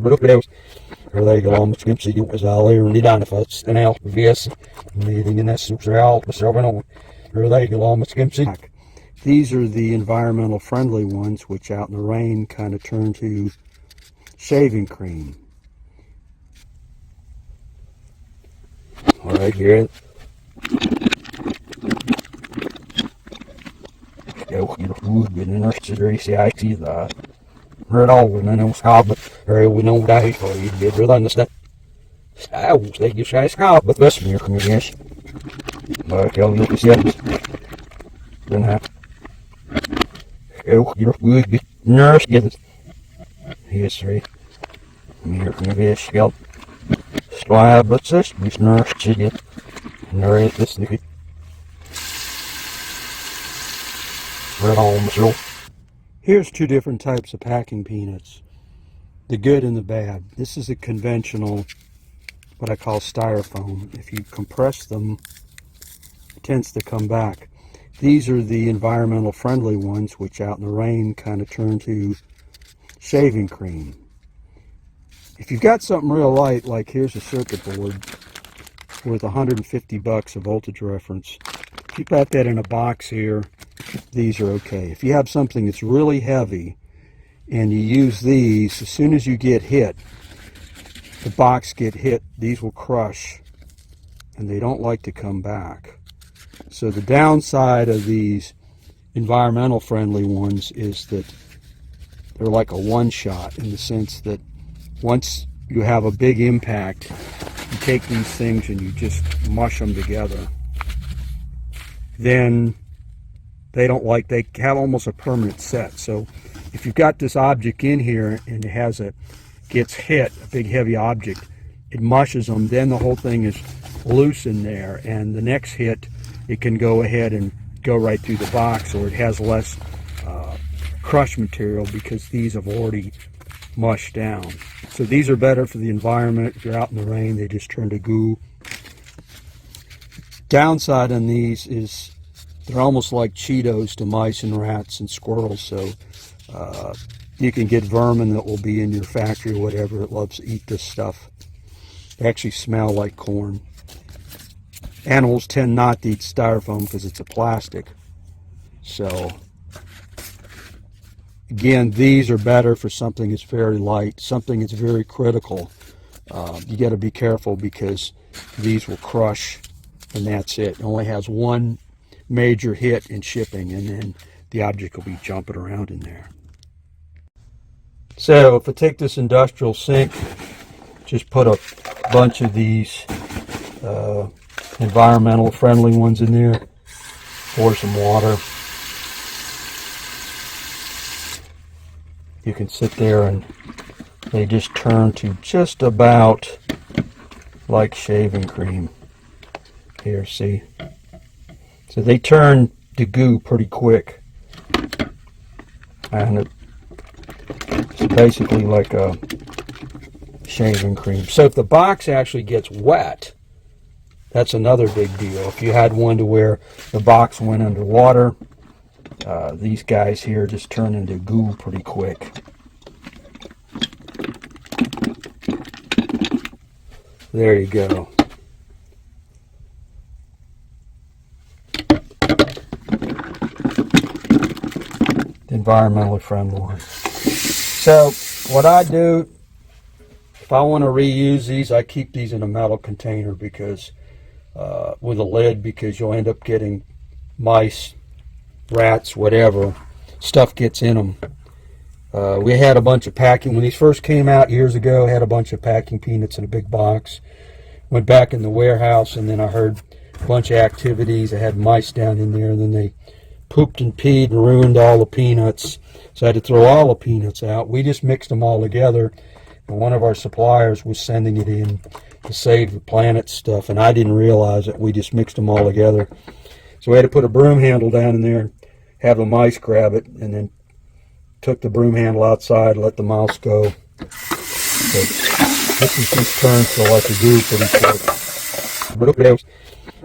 Biodegradable. Regeln met skimsie is alleen niet aan de vast en elk bewees meeting in this real so regeln met skimsie. These are the environmental friendly ones, which out in the rain kind of turn to shaving cream. All right, here. Ja, hier goed binnen als je er is, I see that. Red all and then scab, or we know that for you better than the I will say you say scab, but this year can you guess? But you'll look at it. Then have. Oh, you're good, nurse, get it. History. Here can you guess? Scalp. Slab, but this nurse, she get. Nurse, this nigga. Red all so. Here's two different types of packing peanuts, the good and the bad. This is a conventional, what I call styrofoam. If you compress them, it tends to come back. These are the environmental friendly ones, which out in the rain kind of turn to shaving cream. If you've got something real light, like here's a circuit board with 150 bucks of voltage reference, if you got that in a box here, these are okay. If you have something that's really heavy and you use these, as soon as you get hit, the box get hit, these will crush and they don't like to come back. So the downside of these environmental friendly ones is that they're like a one-shot, in the sense that once you have a big impact, you take these things and you just mush them together. Then they have almost a permanent set. So if you've got this object in here and it gets hit, a big heavy object, it mushes them, then the whole thing is loose in there, and the next hit, it can go ahead and go right through the box, or it has less crush material because these have already mushed down. So these are better for the environment. If you're out in the rain, they just turn to goo. Downside on these is they're almost like Cheetos to mice and rats and squirrels, so you can get vermin that will be in your factory or whatever that loves to eat this stuff. They actually smell like corn. Animals tend not to eat styrofoam because it's a plastic. So, again, these are better for something that's very light, something that's very critical. You got to be careful because these will crush, and that's it. It only has one major hit in shipping, and then the object will be jumping around in there. So if I take this industrial sink, just put a bunch of these environmental friendly ones in there, pour some water. You can sit there and they just turn to just about like shaving cream. Here, see? So they turn to goo pretty quick, and it's basically like a shaving cream. So if the box actually gets wet, that's another big deal. If you had one to where the box went underwater, these guys here just turn into goo pretty quick. There you go. Environmentally friendly one. So what I do, if I want to reuse these, I keep these in a metal container because with a lid, because you'll end up getting mice, rats, whatever, stuff gets in them. We had a bunch of packing, when these first came out years ago, I had a bunch of packing peanuts in a big box. Went back in the warehouse, and then I heard a bunch of activities. I had mice down in there, and then they pooped and peed and ruined all the peanuts, so I had to throw all the peanuts out. We just mixed them all together, and one of our suppliers was sending it in to save the planet stuff, and I didn't realize it. We just mixed them all together. So we had to put a broom handle down in there and have the mice grab it, and then took the broom handle outside, let the mouse go. So this is just turned to like a goo pretty quick.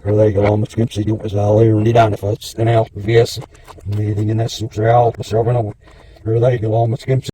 Regeln met skimsie is alleen niet aan de vast en elk bewees meeting in this real so regeln met skimsie.